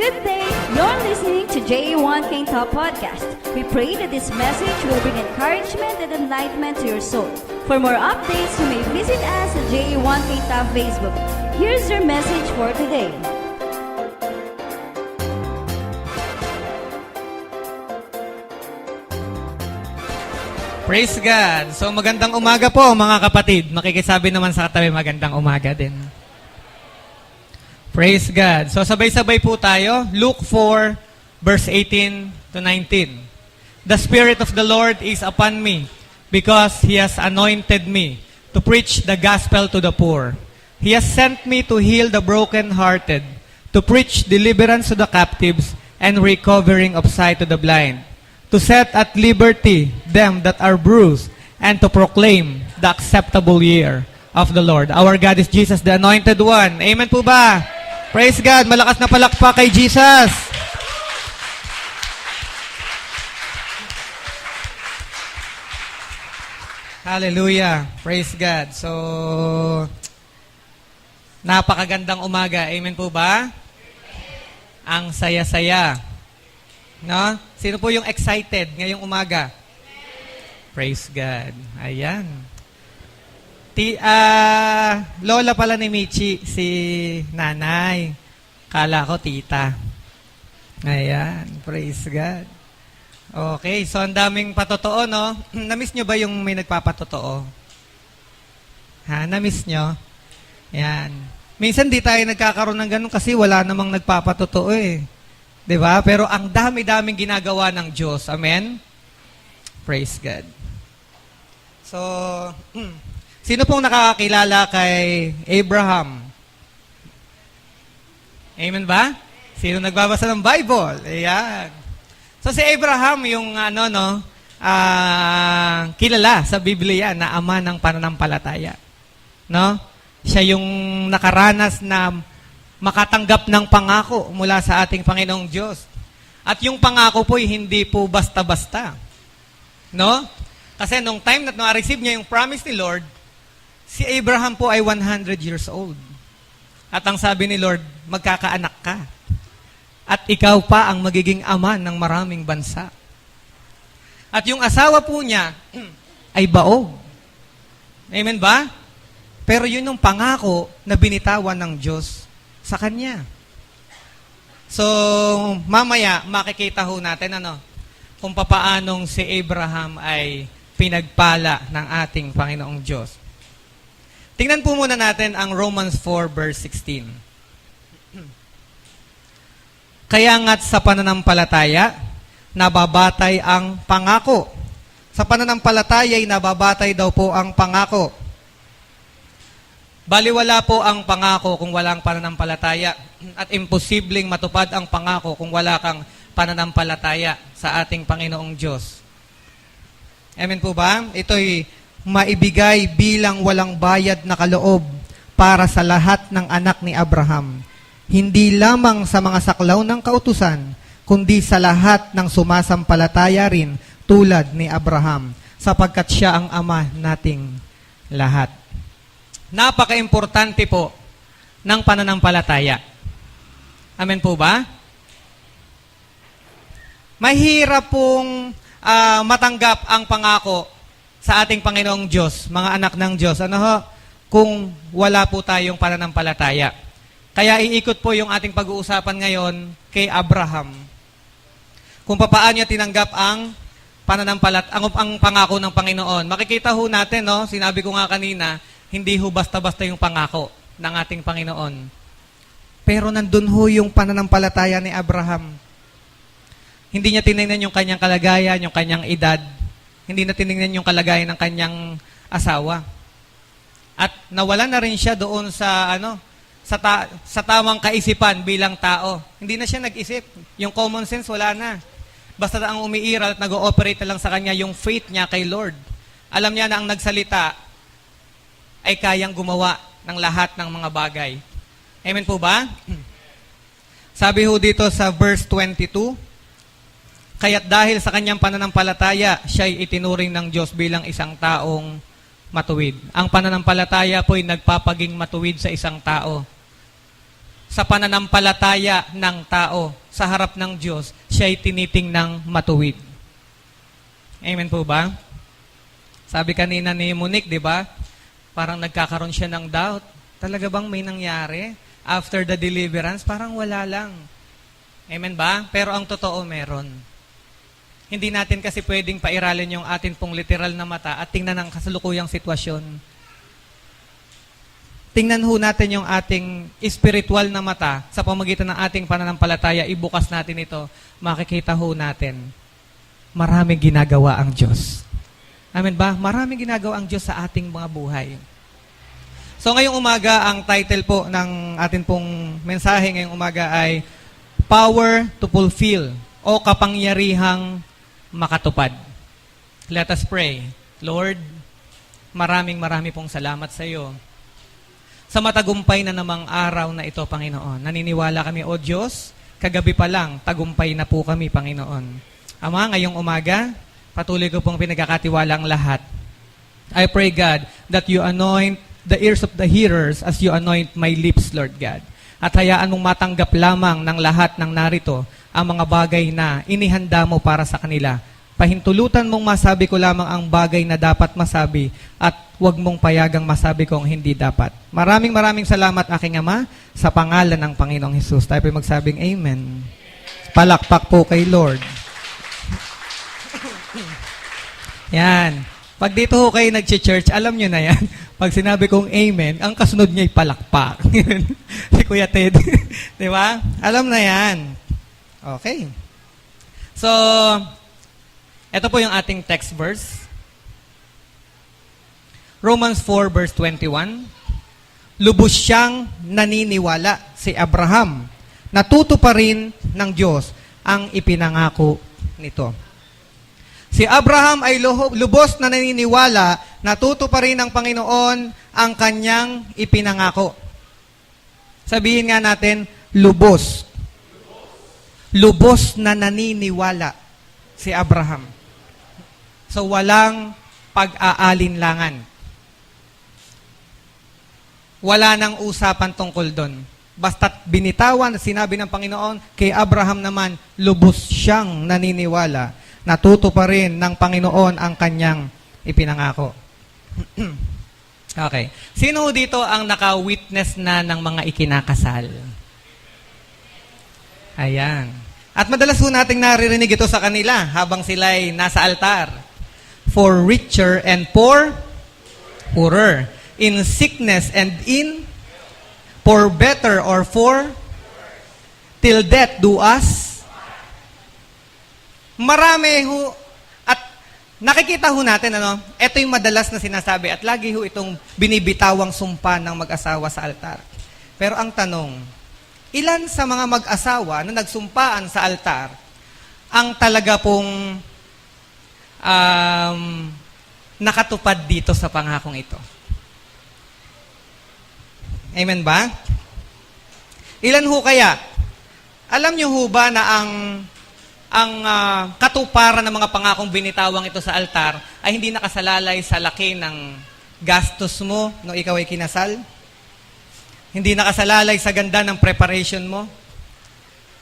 Good day! You're listening to JA1 Top Podcast. We pray that this message will bring encouragement and enlightenment to your soul. For more updates, you may visit us at JA1 Top Facebook. Here's your message for today. Praise God! So magandang umaga po mga kapatid. Makikisabi naman sa katabi, magandang umaga din. Praise God. So sabay-sabay po tayo. Luke 4, verse 18 to 19. The Spirit of the Lord is upon me, because He has anointed me to preach the gospel to the poor. He has sent me to heal the brokenhearted, to preach deliverance to the captives, and recovering of sight to the blind, to set at liberty them that are bruised, and to proclaim the acceptable year of the Lord. Our God is Jesus, the Anointed One. Amen po ba? Praise God! Malakas na palakpak kay Jesus! Hallelujah! Praise God! So, napakagandang umaga. Amen po ba? Ang saya-saya. No? Sino po yung excited ngayong umaga? Praise God. Ayan. Lola pala ni Michi, si nanay. Kala ko tita. Ayan. Praise God. Okay. So, ang daming patotoo, no? Namiss nyo ba yung may nagpapatotoo? Ha? Namiss nyo? Ayan. Minsan di tayo nagkakaroon ng ganun kasi wala namang nagpapatotoo eh. Diba? Pero ang dami-daming ginagawa ng Diyos. Amen? Praise God. So, sino pong nakakakilala kay Abraham? Amen ba? Sino nagbabasa ng Bible? Ayan. So, si Abraham, yung kilala sa Biblia na ama ng pananampalataya. No? Siya yung nakaranas na makatanggap ng pangako mula sa ating Panginoong Diyos. At yung pangako po hindi po basta-basta. No? Kasi nung time na na-receive niya yung promise ni Lord, si Abraham po ay 100 years old. At ang sabi ni Lord, magkakaanak ka. At ikaw pa ang magiging ama ng maraming bansa. At yung asawa po niya ay baog. Amen ba? Pero yun yung pangako na binitawan ng Diyos sa kanya. So, mamaya, makikita ho natin kung papaanong si Abraham ay pinagpala ng ating Panginoong Diyos. Tingnan po muna natin ang Romans 4, verse 16. Kaya nga't sa pananampalataya, nababatay ang pangako. Sa pananampalataya ay nababatay daw po ang pangako. Baliwala po ang pangako kung walang pananampalataya at imposibleng matupad ang pangako kung wala kang pananampalataya sa ating Panginoong Diyos. Amen po ba? Ito'y maibigay bilang walang bayad na kaloob para sa lahat ng anak ni Abraham. Hindi lamang sa mga saklaw ng kautusan, kundi sa lahat ng sumasampalataya rin tulad ni Abraham, sapagkat siya ang ama nating lahat. Napaka-importante po ng pananampalataya. Amen po ba? Mahirap pong matanggap ang pangako sa ating Panginoong Diyos, mga anak ng Diyos. Kung wala po tayong pananampalataya. Kaya iikot po yung ating pag-uusapan ngayon kay Abraham. Kung paano niya tinanggap ang ang pangako ng Panginoon. Makikita ho natin, sinabi ko nga kanina, hindi ho basta-basta yung pangako ng ating Panginoon. Pero nandun ho yung pananampalataya ni Abraham. Hindi niya tinignan yung kanyang kalagayan, yung kanyang edad. Hindi na tinignan yung kalagayan ng kanyang asawa. At nawala na rin siya doon sa sa tamang kaisipan bilang tao. Hindi na siya nag-isip. Yung common sense wala na. Basta ang umiiral at nag-ooperate na lang sa kanya yung faith niya kay Lord. Alam niya na ang nagsalita ay kayang gumawa ng lahat ng mga bagay. Amen po ba? Sabi ho dito sa verse 22, kaya't dahil sa kanyang pananampalataya, siya'y itinuring ng Diyos bilang isang taong matuwid. Ang pananampalataya po'y nagpapaging matuwid sa isang tao. sa pananampalataya ng tao sa harap ng Diyos, siya ay tinitingnang matuwid. Amen po ba? Sabi kanina ni Monique, di ba? Parang nagkakaroon siya ng doubt. Talaga bang may nangyari? After the deliverance, parang wala lang. Amen ba? Pero ang totoo meron. Hindi natin kasi pwedeng pairalin yung atin pong literal na mata at tingnan ang kasalukuyang sitwasyon. Tingnan ho natin yung ating spiritual na mata sa pamagitan ng ating pananampalataya. Ibukas natin ito. Makikita ho natin. Maraming ginagawa ang Diyos. Amen ba? Maraming ginagawa ang Diyos sa ating mga buhay. So ngayong umaga, ang title po ng atin pong mensahe ngayong umaga ay Power to Fulfill o Kapangyarihang Makatupad. Let us pray. Lord, maraming pong salamat sa iyo. Sa matagumpay na namang araw na ito, Panginoon, naniniwala kami, O Diyos, kagabi pa lang, tagumpay na po kami, Panginoon. Ama, ngayong umaga, patuloy ko pong pinagkakatiwala ang lahat. I pray, God, that you anoint the ears of the hearers as you anoint my lips, Lord God. At hayaan mong matanggap lamang ng lahat ng narito ang mga bagay na inihanda mo para sa kanila. Pahintulutan mong masabi ko lamang ang bagay na dapat masabi at huwag mong payagang masabi kong hindi dapat. Maraming salamat, aking Ama, sa pangalan ng Panginoong Hesus. Tayo po magsabing Amen. Palakpak po kay Lord. Yan. Pag dito ho kayo nag-church, alam nyo na yan. Pag sinabi kong Amen, ang kasunod niya ay palakpak. Si Kuya Ted. Di ba? Alam na yan. Okay. So, ito po yung ating text verse. Romans 4 verse 21. Lubos siyang naniniwala si Abraham. Natutuparin ng Diyos ang ipinangako nito. Si Abraham ay lubos na naniniwala, natutuparin ng Panginoon ang kanyang ipinangako. Sabihin nga natin, lubos. Lubos na naniniwala si Abraham. So walang pag-aalinlangan. Wala nang usapan tungkol doon. Basta't binitawan, sinabi ng Panginoon, kay Abraham naman, lubos siyang naniniwala. Natutuparin ng Panginoon ang kanyang ipinangako. Okay. Sino dito ang naka-witness na ng mga ikinakasal? Ayan. At madalas po nating naririnig ito sa kanila habang sila'y nasa altar. For richer and poorer. In sickness and in, for better or for, till death do us. Marami ho, at nakikita ho natin, ito yung madalas na sinasabi at lagi ho itong binibitawang sumpa ng mag-asawa sa altar. Pero ang tanong, ilan sa mga mag-asawa na nagsumpaan sa altar ang talaga pong nakatupad dito sa pangakong ito? Amen ba? Ilan ho kaya? Alam niyo ho ba na ang katuparan ng mga pangakong binitawang ito sa altar ay hindi nakasalalay sa laki ng gastos mo nung ikaw ay kinasal? Hindi nakasalalay sa ganda ng preparation mo?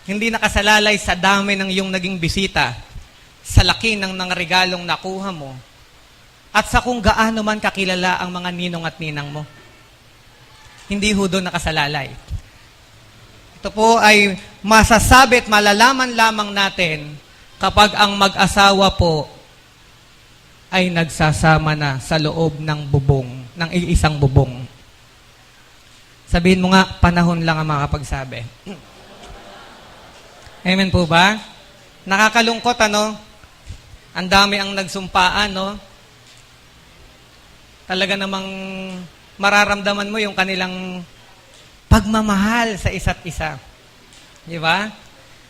Hindi nakasalalay sa dami ng iyong naging bisita, sa laki ng regalong nakuha mo, at sa kung gaano man kakilala ang mga ninong at ninang mo? Hindi ho doon nakasalalay. Ito po ay masasabi at malalaman lamang natin kapag ang mag-asawa po ay nagsasama na sa loob ng bubong, ng isang bubong. Sabihin mo nga, panahon lang ang makapagsabi. Amen po ba? Nakakalungkot, Ang dami ang nagsumpaan, Talaga namang mararamdaman mo yung kanilang pagmamahal sa isa't isa. Di ba?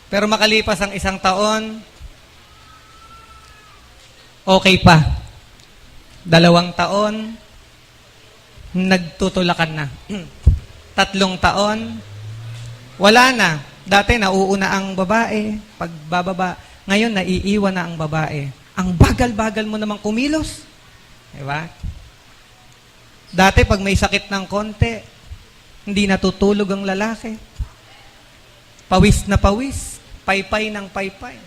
Pero makalipas ang isang taon, okay pa. 2 taon, nagtutulakan na. 3 taon, wala na. Dati nauuna ang babae, pagbababa. Ngayon, naiiwan na ang babae. Ang bagal-bagal mo namang kumilos. Di ba? Dati, pag may sakit ng konti, hindi natutulog ang lalaki. pawis na pawis, paypay ng paypay.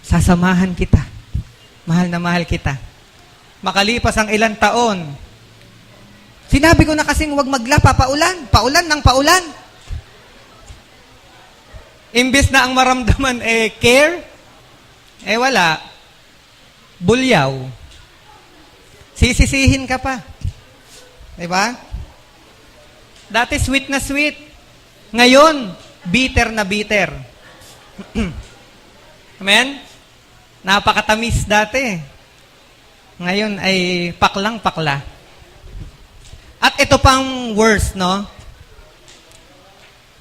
Sasamahan kita. Mahal na mahal kita. Makalipas ang ilang taon, sinabi ko na kasing huwag maglapa, paulan. Paulan ng paulan. Imbes na ang maramdaman care, wala. Bulyaw. Sisisihin ka pa. Diba? Dati sweet na sweet. Ngayon, bitter na bitter. Amen? Napakatamis dati. Ngayon ay paklang-pakla. At ito pang worse, no?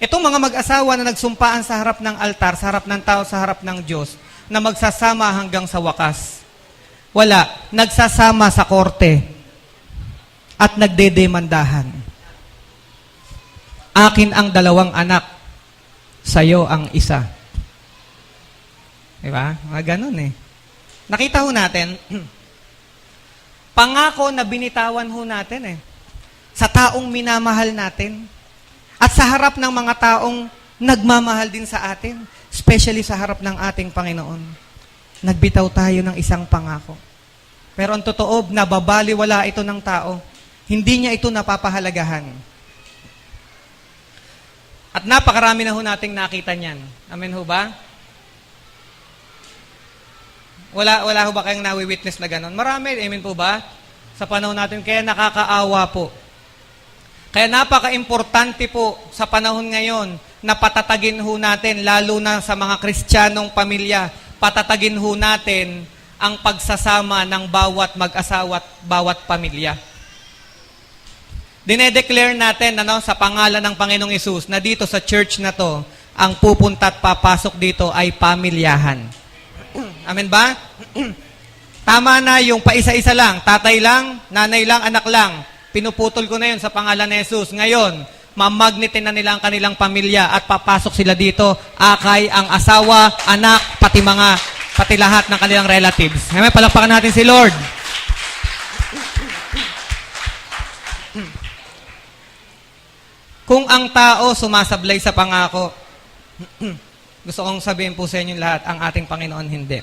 Itong mga mag-asawa na nagsumpaan sa harap ng altar, sa harap ng tao, sa harap ng Diyos, na magsasama hanggang sa wakas. Wala. Nagsasama sa korte at nagdedemandahan. Akin ang 2 anak, sa'yo ang isa. Diba? Mga ganun eh. Nakita ho natin, pangako na binitawan ho natin eh. Sa taong minamahal natin. At sa harap ng mga taong nagmamahal din sa atin. Especially sa harap ng ating Panginoon. Nagbitaw tayo ng isang pangako. Pero ang totoo, nababaliwala ito ng tao. Hindi niya ito napapahalagahan. At napakarami na ho nating nakita niyan. Amen ho ba? Wala ho ba kayong nawi-witness na gano'n? Marami, amen po ba? Sa panahon natin, kaya nakakaawa po. Kaya napaka-importante po sa panahon ngayon na patatagin ho natin, lalo na sa mga Kristiyanong pamilya, patatagin ho natin ang pagsasama ng bawat mag-asawa at bawat pamilya. Dinedeclare natin sa pangalan ng Panginoong Hesus na dito sa church na to, ang pupunta at papasok dito ay pamilyahan. Amen ba? Tama na yung paisa-isa lang, tatay lang, nanay lang, anak lang. Pinuputol ko na yun sa pangalan ni Jesus. Ngayon, mamagnetin na nila ang kanilang pamilya at papasok sila dito. Akay ang asawa, anak, pati lahat ng kanilang relatives. Ngayon, palakpakan natin si Lord. Kung ang tao sumasablay sa pangako, gusto kong sabihin po sa inyo lahat, ang ating Panginoon hindi.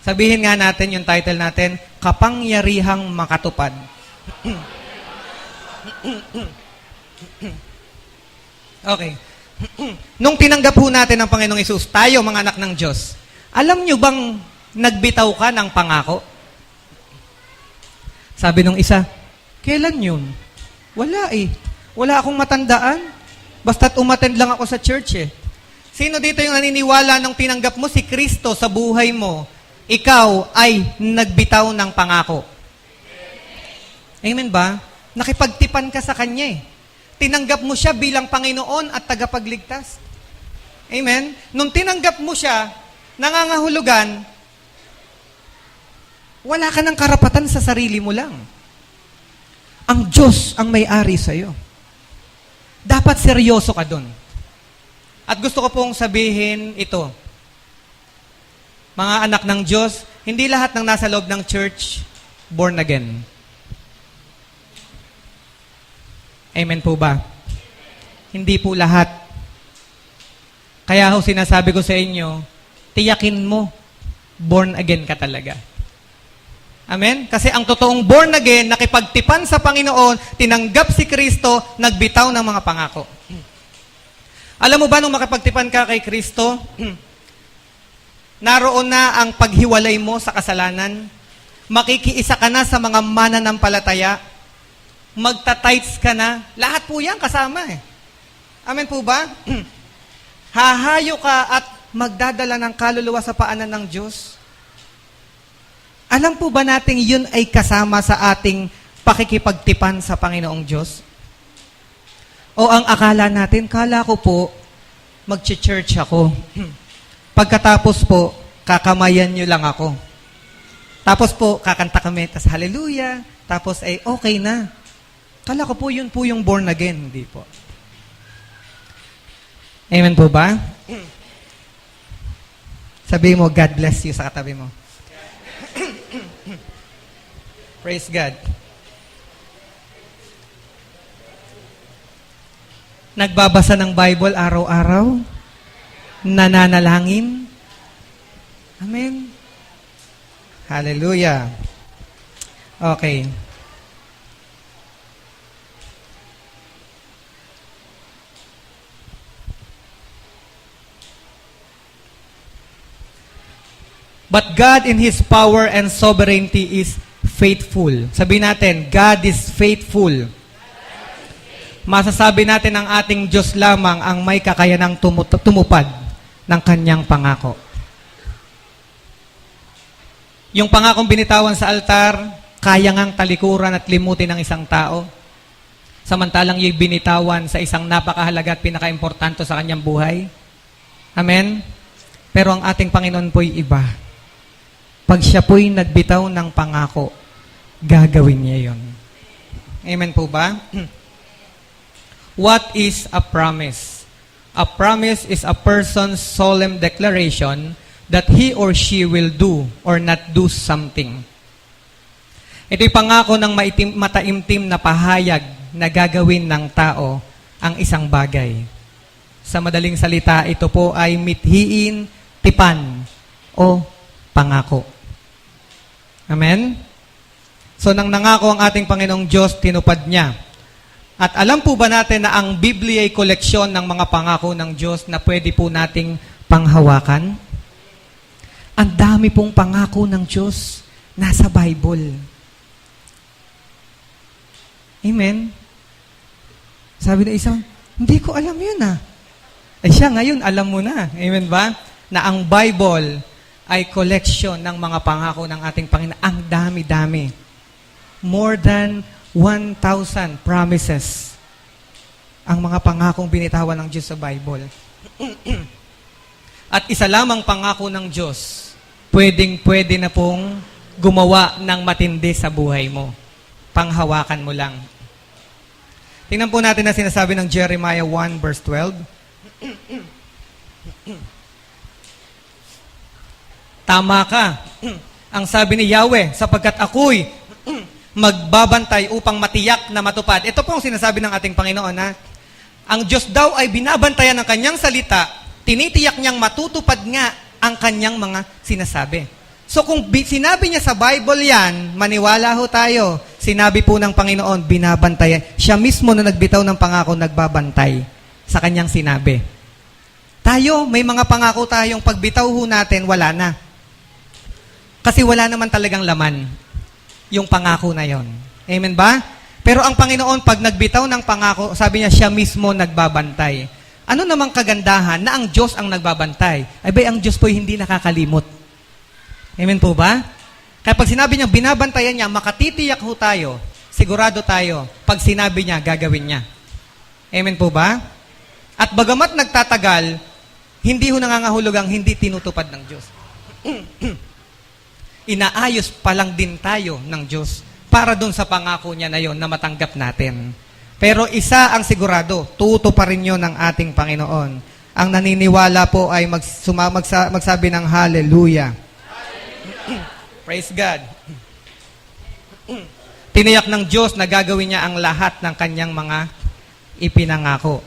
Sabihin nga natin yung title natin, Kapangyarihang Makatupad. Okay. Nung tinanggap po natin ang Panginoong Hesus, tayo mga anak ng Diyos, alam nyo bang nagbitaw ka ng pangako? Sabi nung isa, kailan yun? Wala eh. Wala akong matandaan. Basta't umattend lang ako sa church eh. Sino dito yung naniniwala nung tinanggap mo si Kristo sa buhay mo, ikaw ay nagbitaw ng pangako? Amen ba? Nakipagtipan ka sa Kanya eh. Tinanggap mo siya bilang Panginoon at tagapagligtas. Amen? Nung tinanggap mo siya, nangangahulugan, wala ka ng karapatan sa sarili mo lang. Ang Diyos ang may-ari sa'yo. Dapat seryoso ka dun. At gusto ko pong sabihin ito. Mga anak ng Diyos, hindi lahat ng nasa loob ng church, born again. Amen po ba? Hindi po lahat. Kaya ho sinasabi ko sa inyo, tiyakin mo, born again ka talaga. Amen? Kasi ang totoong born again, nakipagtipan sa Panginoon, tinanggap si Kristo, nagbitaw ng mga pangako. Alam mo ba nung makipagtipan ka kay Kristo, naroon na ang paghiwalay mo sa kasalanan, makikiisa ka na sa mga mananampalataya, magta-tithes ka na, lahat po yan kasama eh. Amen po ba? Hahayo ka at magdadala ng kaluluwa sa paanan ng Diyos. Alam po ba nating yun ay kasama sa ating pakikipagtipan sa Panginoong Diyos? O ang akala natin, kala ko po, mag-church ako. Pagkatapos po, kakamayan nyo lang ako. Tapos po, kakanta kami, tas hallelujah, tapos ay okay na. Kala ko po yun po yung born again, hindi po. Amen po ba? Sabihin mo, God bless you sa katabi mo. Praise God. Nagbabasa ng Bible araw-araw? Nananalangin? Amen. Hallelujah. Okay. But God in His power and sovereignty is faithful. Sabihin natin, God is faithful. Masasabi natin ang ating Diyos lamang ang may kakayanang tumupad ng Kanyang pangako. Yung pangakong binitawan sa altar, kaya ngang talikuran at limutin ng isang tao. Samantalang yung binitawan sa isang napakahalaga at pinaka-importante sa kanyang buhay. Amen? Pero ang ating Panginoon po'y iba. Pag siya po'y nagbitaw ng pangako, gagawin niya yon. Amen po ba? What is a promise? A promise is a person's solemn declaration that he or she will do or not do something. Ito'y pangako ng mataimtim na pahayag na gagawin ng tao ang isang bagay. Sa madaling salita, ito po ay mithiin, tipan, o pangako. Amen? So, nang nangako ang ating Panginoong Diyos, tinupad niya. At alam po ba natin na ang Biblia ay koleksyon ng mga pangako ng Diyos na pwede po nating panghawakan? Ang dami pong pangako ng Diyos nasa Bible. Amen? Sabi na isang, hindi ko alam yun Ay siya ngayon, alam mo na. Amen ba? Na ang Bible ay collection ng mga pangako ng ating Panginoon. Ang dami-dami. More than 1,000 promises ang mga pangakong binitawan ng Diyos sa Bible. At isa lamang pangako ng Diyos, pwede na pong gumawa ng matindi sa buhay mo. Panghawakan mo lang. Tingnan po natin na sinasabi ng Jeremiah 1 verse 12. Tama ka. Ang sabi ni Yahweh, sapagkat ako'y magbabantay upang matiyak na matupad. Ito po ang sinasabi ng ating Panginoon ang Diyos daw ay binabantayan ng kanyang salita, tinitiyak niyang matutupad nga ang kanyang mga sinasabi. So kung sinabi niya sa Bible yan, maniwala ho tayo, sinabi po ng Panginoon, binabantayan. Siya mismo na nagbitaw ng pangako, nagbabantay sa kanyang sinabi. Tayo, may mga pangako tayong pagbitaw ho natin, wala na. Kasi wala naman talagang laman yung pangako na yon. Amen ba? Pero ang Panginoon, pag nagbitaw ng pangako, sabi niya, siya mismo nagbabantay. Ano namang kagandahan na ang Diyos ang nagbabantay? Ay ba, ang Diyos po'y hindi nakakalimot. Amen po ba? Kaya pag sinabi niya, binabantayan niya, makatitiyak ho tayo, sigurado tayo, pag sinabi niya, gagawin niya. Amen po ba? At bagamat nagtatagal, hindi ho nangangahulog ang hindi tinutupad ng Diyos. Inaayos pa lang din tayo ng Diyos para dun sa pangako niya na yon na matanggap natin. Pero isa ang sigurado, tutuparin yun ng ating Panginoon. Ang naniniwala po ay magsabi ng hallelujah. Praise God. Tiniyak ng Diyos na gagawin niya ang lahat ng kanyang mga ipinangako.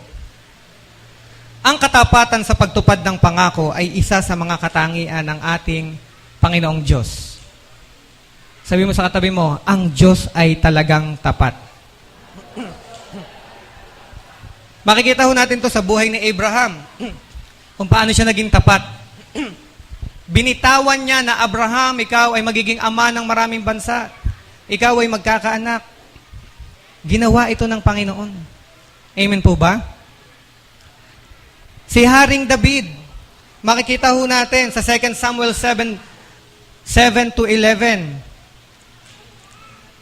Ang katapatan sa pagtupad ng pangako ay isa sa mga katangian ng ating Panginoong Diyos. Sabi mo sa katabi mo, ang Diyos ay talagang tapat. Makikita ho natin to sa buhay ni Abraham. Kung paano siya naging tapat. Binitawan niya na, Abraham, ikaw ay magiging ama ng maraming bansa. Ikaw ay magkakaanak. Ginawa ito ng Panginoon. Amen po ba? Si Haring David, makikita ho natin sa 2 Samuel 7 to 11.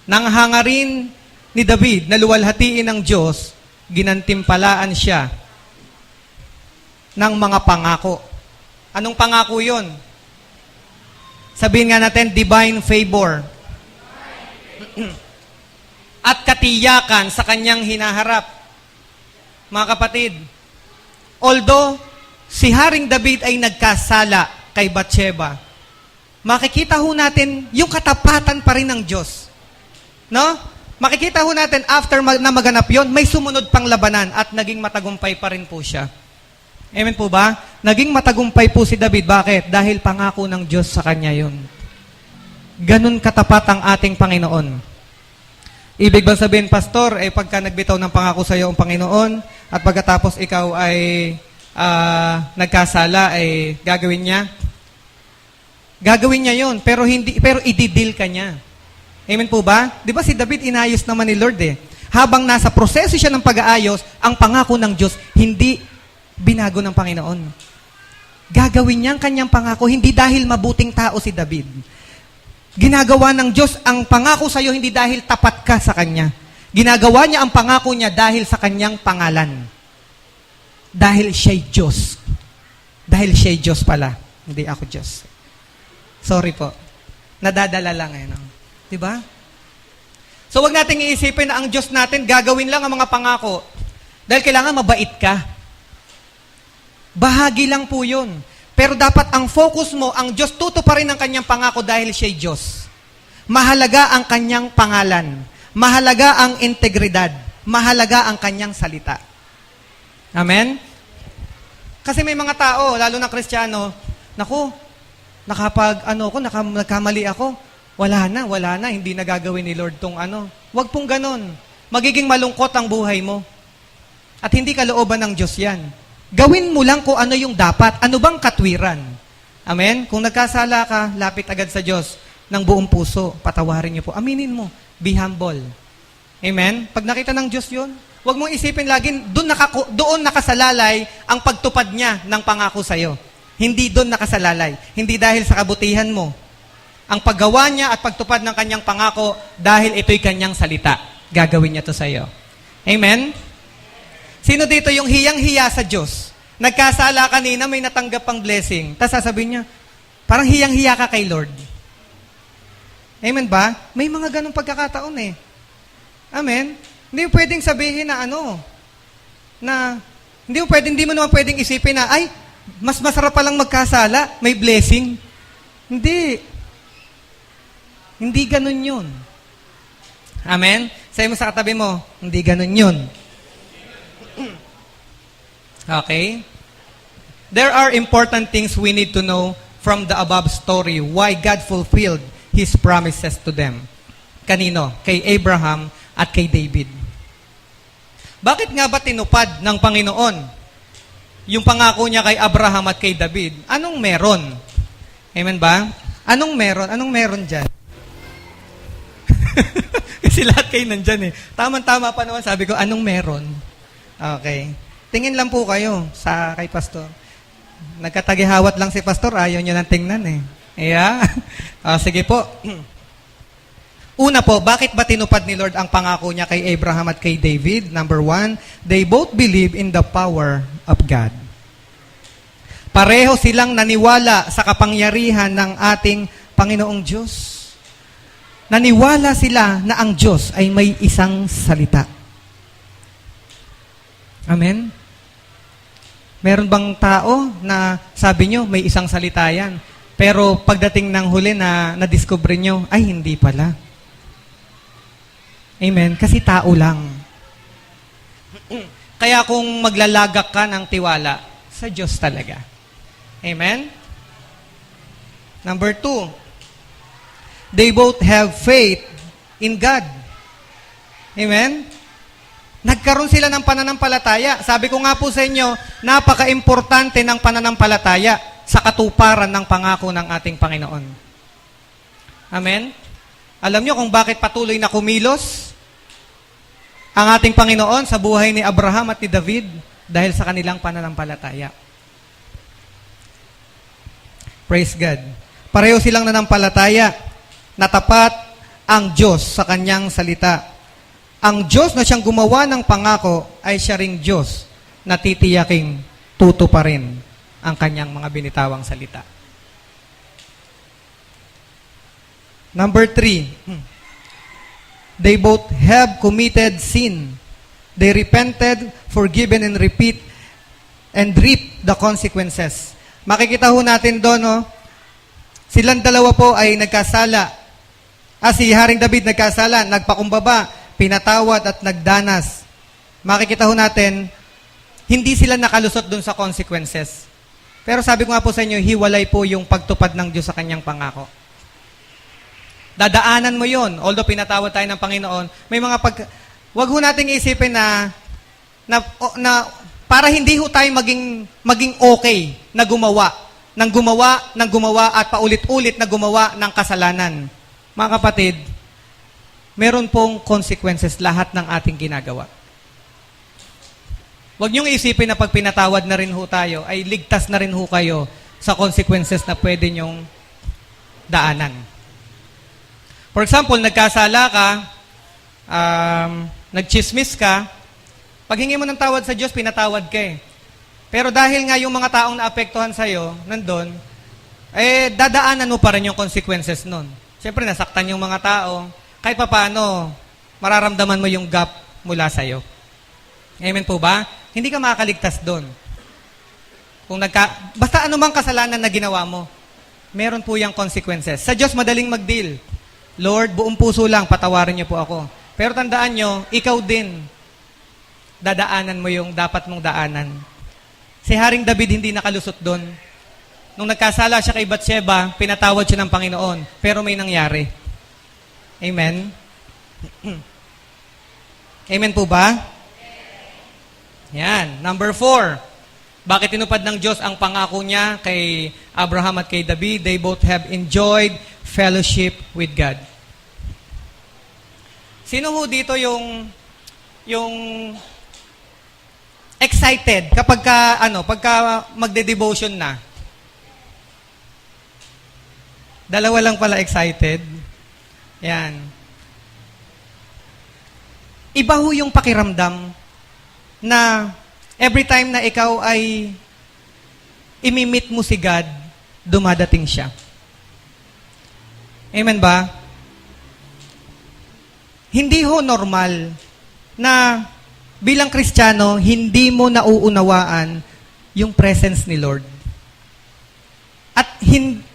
Nang hangarin ni David na luwalhatiin ng Diyos, ginantimpalaan siya ng mga pangako. Anong pangako yun? Sabihin nga natin, divine favor. At katiyakan sa kanyang hinaharap. Mga kapatid, although si Haring David ay nagkasala kay Bathsheba, makikita ho natin yung katapatan pa rin ng Diyos. No? makikita ho natin after na maganap yon, may sumunod pang labanan at naging matagumpay pa rin po siya. Amen po ba? Naging matagumpay po si David. Bakit? Dahil pangako ng Diyos sa kanya yun. Ganun katapat ang ating Panginoon. Ibig bang sabihin, Pastor, pagka nagbitaw ng pangako sa iyo ang Panginoon at pagkatapos ikaw ay nagkasala, gagawin niya? Gagawin niya yon, pero ididil ka niya. Amen po ba? Di ba si David inayos naman ni Lord Habang nasa proseso siya ng pag-aayos, ang pangako ng Diyos, hindi binago ng Panginoon. Gagawin niya ang kanyang pangako, hindi dahil mabuting tao si David. Ginagawa ng Diyos ang pangako sa iyo hindi dahil tapat ka sa Kanya. Ginagawa niya ang pangako niya dahil sa Kanyang pangalan. Dahil siya'y Diyos. Dahil siya'y Diyos pala. Hindi ako Diyos. Sorry po. Nadadala lang Diba? So wag nating iisipin na ang Diyos natin gagawin lang ang mga pangako. Dahil kailangan mabait ka. Bahagi lang po yun. Pero dapat ang focus mo, ang Diyos tutuparin ang kanyang pangako dahil siya'y Diyos. Mahalaga ang kanyang pangalan. Mahalaga ang integridad. Mahalaga ang kanyang salita. Amen? Kasi may mga tao, lalo na Kristiyano, nagkamali ako. Wala na, hindi na gagawin ni Lord tong Huwag pong ganon. Magiging malungkot ang buhay mo. At hindi kalooban ng Diyos yan. Gawin mo lang kung ano yung dapat. Ano bang katwiran? Amen? Kung nagkasala ka, lapit agad sa Diyos ng buong puso. Patawarin niyo po. Aminin mo. Be humble. Amen? Pag nakita ng Diyos yun, huwag mong isipin lagi, doon nakasalalay ang pagtupad niya ng pangako sa'yo. Hindi doon nakasalalay. Hindi dahil sa kabutihan mo. Ang paggawa niya at pagtupad ng kanyang pangako dahil ito'y kanyang salita. Gagawin niya to sa'yo. Amen? Sino dito yung hiyang-hiya sa Diyos? Nagkasala kanina, may natanggap pang blessing. Tapos sasabihin niya, parang hiyang-hiya ka kay Lord. Amen ba? May mga ganong pagkakataon Amen? Hindi mo pwedeng sabihin hindi mo naman pwedeng isipin na, mas masarap palang magkasala, may blessing. Hindi. Hindi ganun yun. Amen? Sabi mo sa katabi mo, hindi ganun yun. Okay? There are important things we need to know from the above story why God fulfilled His promises to them. Kanino? Kay Abraham at kay David. Bakit nga ba tinupad ng Panginoon yung pangako niya kay Abraham at kay David? Anong meron? Amen ba? Anong meron? Anong meron dyan? Kasi lahat kayo nandyan Tama-tama pa naman sabi ko, anong meron? Okay. Tingin lang po kayo kay Pastor. Nagkatagihawat lang si Pastor, ayaw niyo nang tingnan Yeah? Sige po. Una po, bakit ba tinupad ni Lord ang pangako niya kay Abraham at kay David? Number 1, they both believe in the power of God. Pareho silang naniwala sa kapangyarihan ng ating Panginoong Diyos. Naniwala sila na ang Diyos ay may isang salita. Amen? Meron bang tao na sabi nyo, may isang salita yan, pero pagdating ng huli na na-discover nyo, ay hindi pala. Amen? Kasi tao lang. Kaya kung maglalagak ka ng tiwala, sa Diyos talaga. Amen? Number 2, they both have faith in God. Amen? Nagkaroon sila ng pananampalataya. Sabi ko nga po sa inyo, napaka-importante ng pananampalataya sa katuparan ng pangako ng ating Panginoon. Amen? Alam nyo kung bakit patuloy na kumilos ang ating Panginoon sa buhay ni Abraham at ni David? Dahil sa kanilang pananampalataya. Praise God. Pareho silang nanampalataya na tapat ang Diyos sa kanyang salita. Ang Diyos na siyang gumawa ng pangako ay siya ring Diyos na titiyaking tutuparin ang kanyang mga binitawang salita. Number 3, they both have committed sin. They repented, forgiven, and reap the consequences. Makikita ho natin doon, silang dalawa po ay nagkasala. Si Haring David nagkasala, nagpakumbaba. pinatawad at nagdanas, makikita ho natin, hindi sila nakalusot dun sa consequences. Pero sabi ko nga po sa inyo, hiwalay po yung pagtupad ng Diyos sa kanyang pangako. Dadaanan mo yon. Although pinatawad tayo ng Panginoon, may mga wag ho nating isipin na para hindi ho tayo maging okay na gumawa at paulit-ulit na gumawa ng kasalanan. Mga kapatid, meron pong consequences lahat ng ating ginagawa. Huwag niyong isipin na pag pinatawad na rin ho tayo, ay ligtas na rin ho kayo sa consequences na pwede niyong daanan. For example, nagkasala ka, nagchismis ka, pag hingi mo ng tawad sa Diyos, pinatawad ka eh. Pero dahil nga yung mga taong naapektuhan sa'yo, nandun, dadaanan mo pa rin yung consequences nun. Siyempre, nasaktan yung mga tao, kahit paano, mararamdaman mo yung gap mula sa'yo. Amen po ba? Hindi ka makakaligtas doon. Basta anumang kasalanan na ginawa mo, meron po yung consequences. Sa Diyos, madaling mag-deal. Lord, buong puso lang, patawarin niyo po ako. Pero tandaan nyo, ikaw din, dadaanan mo yung dapat mong daanan. Si Haring David hindi nakalusot doon. Nung nagkasala siya kay Bathsheba, pinatawad siya ng Panginoon. Pero may nangyari. Amen? Amen po ba? Yan. Number 4. Bakit tinupad ng Diyos ang pangako niya kay Abraham at kay David? They both have enjoyed fellowship with God. Sino ho dito yung excited pagka magde-devotion na? Dalawa lang pala excited. Yan. Iba ho yung pakiramdam na every time na ikaw ay imimit mo si God, dumadating siya. Amen ba? Hindi ho normal na bilang Kristiyano, hindi mo nauunawaan yung presence ni Lord. At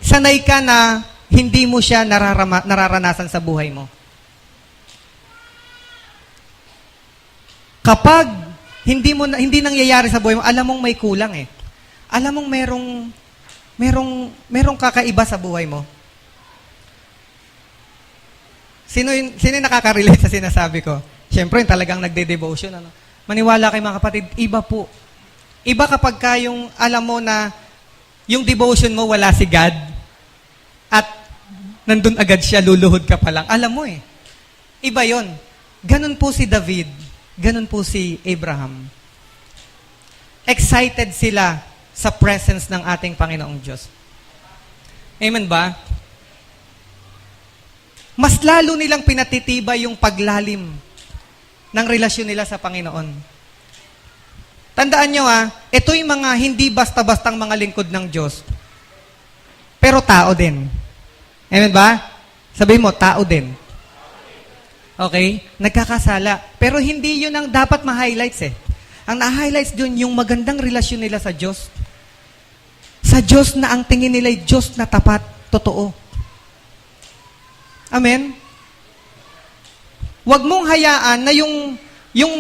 sanay ka na hindi mo siya nararanasan sa buhay mo. Kapag hindi nangyayari sa buhay mo, alam mong may kulang eh. Alam mong merong kakaiba sa buhay mo. Sino yung nakaka-relate sa sinasabi ko? Siyempre, yung talagang nagde-devotion. Maniwala kayo mga kapatid, iba po. Iba kapag yung alam mo na yung devotion mo wala si God at nandun agad siya, luluhod ka pa lang. Alam mo eh. Iba yon. Ganun po si David. Ganun po si Abraham. Excited sila sa presence ng ating Panginoong Diyos. Amen ba? Mas lalo nilang pinatitibay yung paglalim ng relasyon nila sa Panginoon. Tandaan nyo ito yung mga hindi basta-bastang mga lingkod ng Diyos, pero tao din. Amen ba? Sabihin mo, tao din. Okay? Nagkakasala. Pero hindi yun ang dapat ma-highlights eh. Ang na-highlights dun yung magandang relasyon nila sa Diyos. Sa Diyos na ang tingin nila ay Diyos na tapat, totoo. Amen? Huwag mong hayaan na yung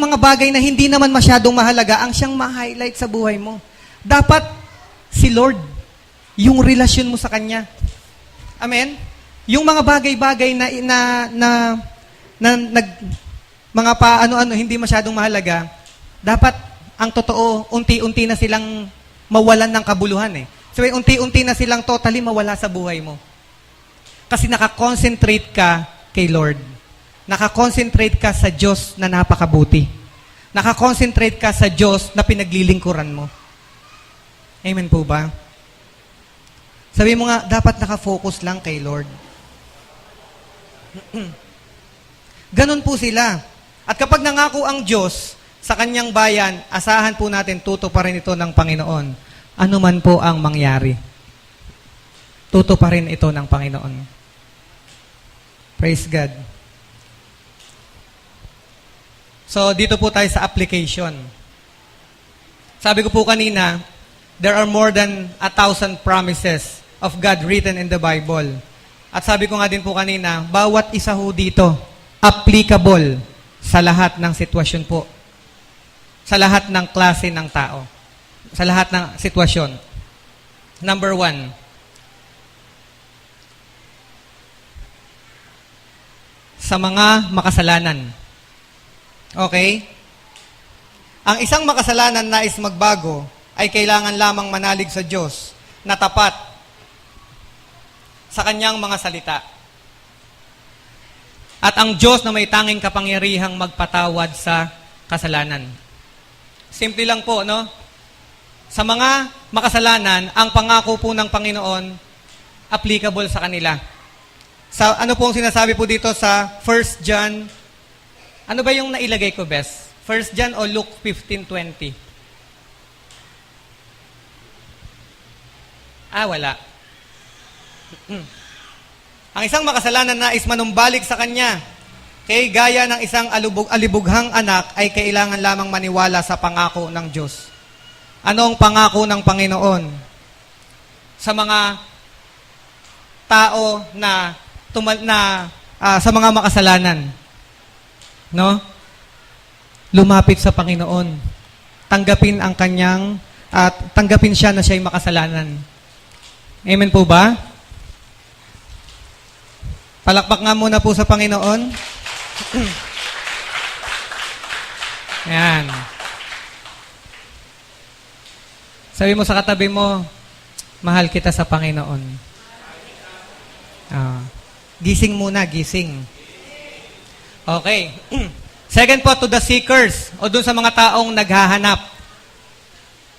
mga bagay na hindi naman masyadong mahalaga ang siyang ma-highlight sa buhay mo. Dapat si Lord, yung relasyon mo sa Kanya. Amen? Yung mga bagay-bagay mga hindi masyadong mahalaga, dapat ang totoo, unti-unti na silang mawalan ng kabuluhan eh. So, unti-unti na silang totally mawala sa buhay mo. Kasi nakakonsentrate ka kay Lord. Nakakonsentrate ka sa Diyos na napakabuti. Nakakonsentrate ka sa Diyos na pinaglilingkuran mo. Amen po ba? Sabi mo nga, dapat nakafocus lang kay Lord. Ganon po sila. At kapag nangako ang Diyos sa kanyang bayan, asahan po natin, tutuparin ito ng Panginoon. Ano man po ang mangyari. Tutuparin ito ng Panginoon. Praise God. So, dito po tayo sa application. Sabi ko po kanina, there are more than 1,000 promises of God written in the Bible. At sabi ko nga din po kanina, bawat isa ho dito, applicable sa lahat ng sitwasyon po. Sa lahat ng klase ng tao. Sa lahat ng sitwasyon. Number 1, sa mga makasalanan. Okay? Ang isang makasalanan nais magbago ay kailangan lamang manalig sa Diyos na tapat sa kanyang mga salita. At ang Diyos na may tanging kapangyarihang magpatawad sa kasalanan. Simple lang po, no? Sa mga makasalanan, ang pangako po ng Panginoon applicable sa kanila. Sa ano pong sinasabi po dito sa 1 John, ano ba yung nailagay ko, Bes? 1 John o Luke 15:20? Wala. Ang isang makasalanan na is manumbalik sa kanya, kay gaya ng isang alibughang anak ay kailangan lamang maniwala sa pangako ng Diyos. Anong pangako ng Panginoon? Sa mga tao na sa mga makasalanan, no? Lumapit sa Panginoon. Tanggapin ang kanyang tanggapin siya na siya'y makasalanan. Amen po ba? Palakpak nga muna po sa Panginoon. Ayan. Sabi mo sa katabi mo, mahal kita sa Panginoon. Gising muna, gising. Okay. Second po, to the seekers, o dun sa mga taong naghahanap.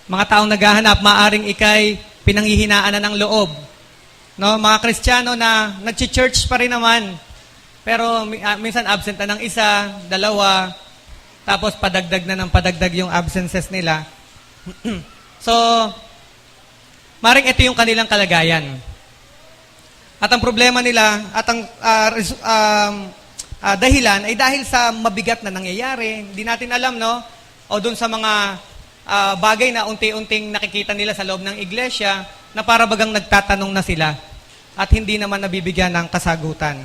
Mga taong naghahanap, maaring ikay pinanghihinaan na ng loob. No, mga Kristiyano na nag-church pa rin naman, pero minsan absent na ng isa, dalawa, tapos padagdag na ng padagdag yung absences nila. So, maring ito yung kanilang kalagayan. At ang problema nila, at ang dahilan ay dahil sa mabigat na nangyayari. Hindi natin alam, no? O dun sa mga bagay na unti-unting nakikita nila sa loob ng iglesia, na para bagang nagtatanong na sila at hindi naman nabibigyan ng kasagutan.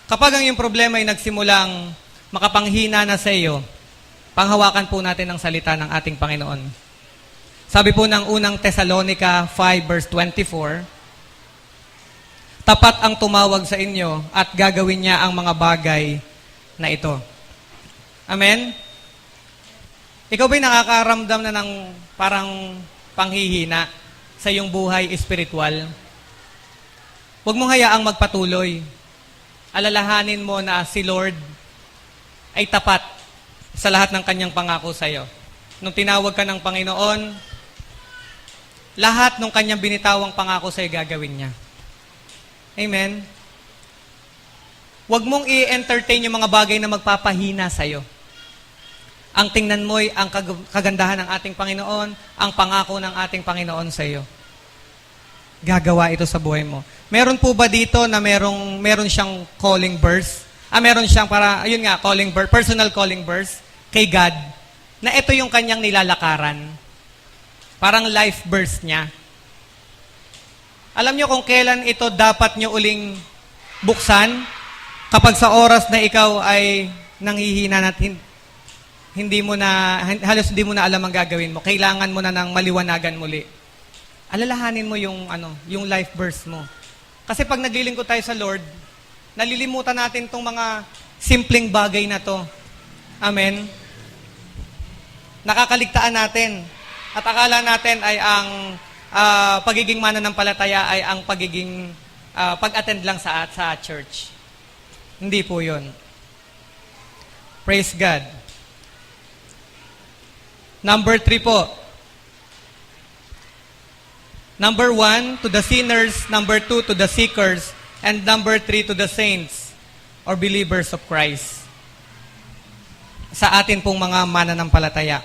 Kapag ang iyong problema ay nagsimulang makapanghina na sa iyo, panghawakan po natin ang salita ng ating Panginoon. Sabi po ng unang Thessalonica 5 verse 24, tapat ang tumawag sa inyo at gagawin niya ang mga bagay na ito. Amen? Ikaw ba'y nakakaramdam na ng parang panghihina sa iyong buhay espiritual? Huwag mong hayaang magpatuloy. Alalahanin mo na si Lord ay tapat sa lahat ng kanyang pangako sa iyo. Nung tinawag ka ng Panginoon, lahat ng kanyang binitawang pangako sa iyo gagawin niya. Amen? Huwag mong i-entertain yung mga bagay na magpapahina sa iyo. Ang tingnan mo'y ang kagandahan ng ating Panginoon, ang pangako ng ating Panginoon sa iyo. Gagawa ito sa buhay mo. Meron po ba dito na meron siyang calling verse? Meron siyang calling verse, personal calling verse kay God, na ito yung kanyang nilalakaran. Parang life verse niya. Alam niyo kung kailan ito dapat niyo uling buksan? Kapag sa oras na ikaw ay nanghihina at halos hindi mo na alam ang gagawin mo. Kailangan mo na ng maliwanagan muli. Alalahanin mo yung life verse mo. Kasi pag naglilingkod tayo sa Lord, nalilimutan natin tong mga simpleng bagay na to. Amen? Nakakaligtaan natin. At akala natin ay ang pagiging mananampalataya ay ang pagiging pag-attend lang sa church. Hindi po yun. Praise God. Number 3 po. Number 1, to the sinners. Number 2, to the seekers. And number 3, to the saints or believers of Christ. Sa atin pong mga mananampalataya.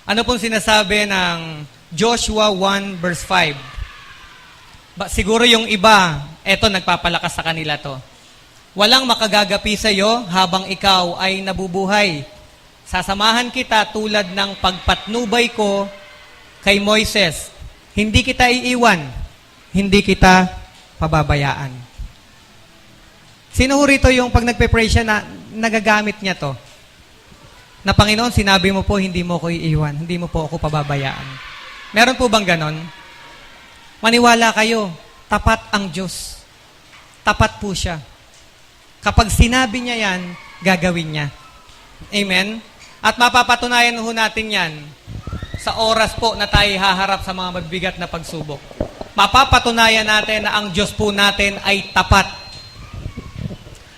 Ano pong sinasabi ng Joshua 1 verse 5? Siguro yung iba, eto nagpapalakas sa kanila to. Walang makagagapi sa iyo habang ikaw ay nabubuhay. Sasamahan kita tulad ng pagpatnubay ko kay Moises. Hindi kita iiwan, hindi kita pababayaan. Sino rito yung pag nagpe-pray siya na nagagamit niya to. Na Panginoon, sinabi mo po, hindi mo ko iiwan. Hindi mo po ako pababayaan. Meron po bang ganon? Maniwala kayo, tapat ang Diyos. Tapat po siya. Kapag sinabi niya yan, gagawin niya. Amen? At mapapatunayan ho natin yan sa oras po na tayo haharap sa mga mabibigat na pagsubok. Mapapatunayan natin na ang Diyos po natin ay tapat.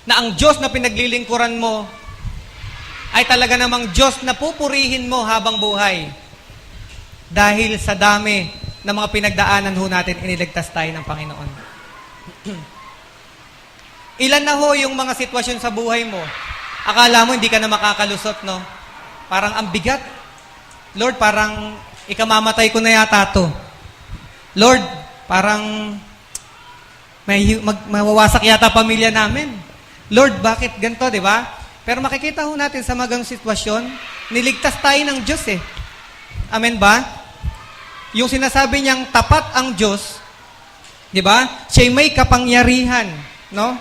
Na ang Diyos na pinaglilingkuran mo ay talaga namang Diyos na pupurihin mo habang buhay. Dahil sa dami ng mga pinagdaanan ho natin, iniligtas tayo ng Panginoon. Ilan na ho yung mga sitwasyon sa buhay mo? Akala mo hindi ka na makakalusot, no? Parang ang bigat. Lord, parang ikamamatay ko na yata to. Lord, parang mawawasak yata pamilya namin. Lord, bakit ganito, di ba? Pero makikita ho natin sa mga ganung sitwasyon, niligtas tayo ng Diyos eh. Amen ba? Yung sinasabi niyang tapat ang Diyos, di ba? Siya'y may kapangyarihan, no?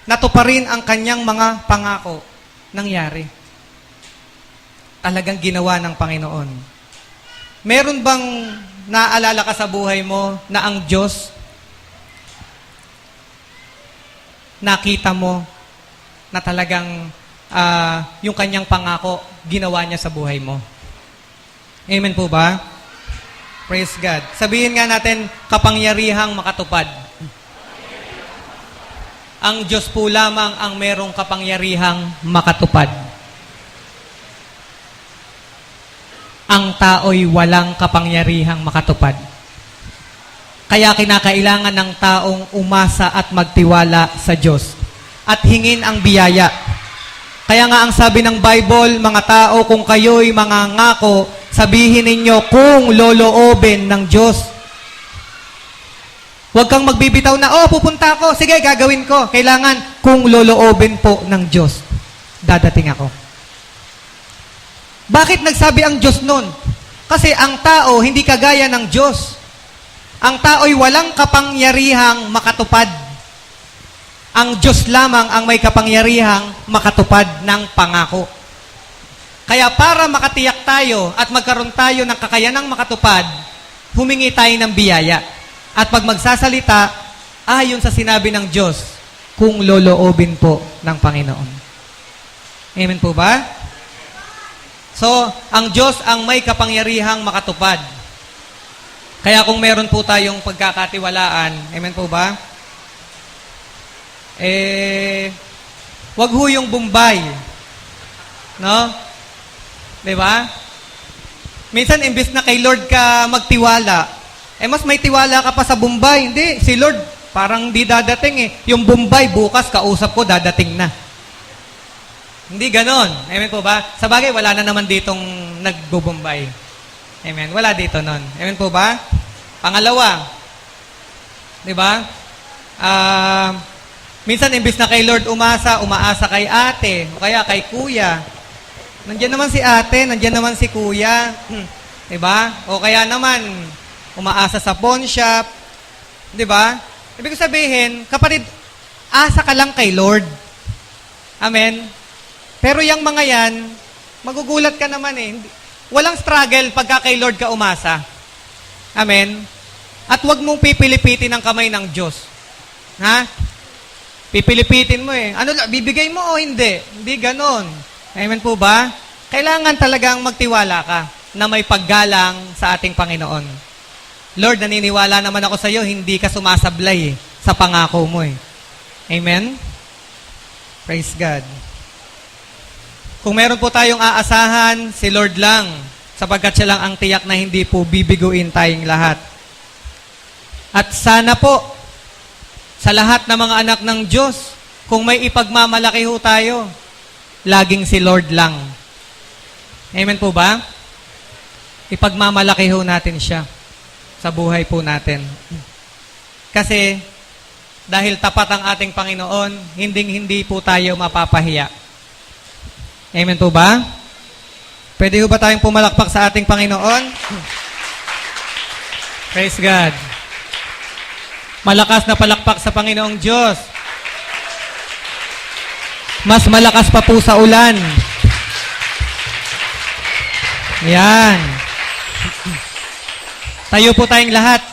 Natuparin ang kanyang mga pangako. Nangyari. Talagang ginawa ng Panginoon. Meron bang naalala ka sa buhay mo na ang Diyos nakita mo na talagang yung kanyang pangako, ginawa niya sa buhay mo? Amen po ba? Praise God. Sabihin nga natin, kapangyarihang makatupad. Ang Diyos po lamang ang merong kapangyarihang makatupad. Ang tao'y walang kapangyarihang makatupad. Kaya kinakailangan ng taong umasa at magtiwala sa Diyos at hingin ang biyaya. Kaya nga ang sabi ng Bible, mga tao, kung kayo'y mangangako, sabihin ninyo kung loloobin ng Diyos. Huwag kang magbibitaw na, pupunta ako, sige, gagawin ko. Kailangan kung loloobin po ng Diyos, dadating ako. Bakit nagsabi ang Diyos nun? Kasi ang tao hindi kagaya ng Diyos. Ang tao'y walang kapangyarihang makatupad. Ang Diyos lamang ang may kapangyarihang makatupad ng pangako. Kaya para makatiyak tayo at magkaroon tayo ng kakayanang makatupad, humingi tayo ng biyaya. At pag magsasalita, ayon sa sinabi ng Diyos, kung loloobin po ng Panginoon. Amen po ba? So, ang Diyos ang may kapangyarihang makatupad. Kaya kung meron po tayong pagkakatiwalaan, amen po ba? Wag ho yung Bombay. No? Diba? Minsan, imbis na kay Lord ka magtiwala, mas may tiwala ka pa sa Bombay. Hindi, si Lord, parang di dadating eh. Yung Bombay, bukas, kausap ko, dadating na. Hindi ganon. Amen po ba? Sa bagay, wala na naman ditong nagbo-Bombay. Amen. Wala dito nun. Amen po ba? Pangalawa, di ba? Minsan, imbis na kay Lord umaasa kay ate, o kaya kay kuya. Nandiyan naman si ate, nandiyan naman si kuya. Di ba? O kaya naman, umaasa sa pawn shop. Di ba? Ibig sabihin, kapatid, asa ka lang kay Lord. Amen? Pero yung mga yan, magugulat ka naman eh. Walang struggle pagka kay Lord ka umasa. Amen? At huwag mong pipilipitin ang kamay ng Diyos. Ha? Pipilipitin mo eh. Ano, bibigay mo o hindi? Hindi ganon. Amen po ba? Kailangan talagang magtiwala ka na may paggalang sa ating Panginoon. Lord, naniniwala naman ako sa iyo, hindi ka sumasablay sa pangako mo eh. Amen? Praise God. Kung meron po tayong aasahan, si Lord lang, sapagkat siya lang ang tiyak na hindi po bibiguin tayong lahat. At sana po, sa lahat ng mga anak ng Diyos, kung may ipagmamalaki ho tayo, laging si Lord lang. Amen po ba? Ipagmamalaki ho natin siya sa buhay po natin. Kasi, dahil tapat ang ating Panginoon, hindi po tayo mapapahiya. Amen po ba? Pwede ho ba tayong pumalakpak sa ating Panginoon? Praise God. Malakas na palakpak sa Panginoong Diyos. mas malakas pa po sa ulan. Yan. Tayo po tayong lahat.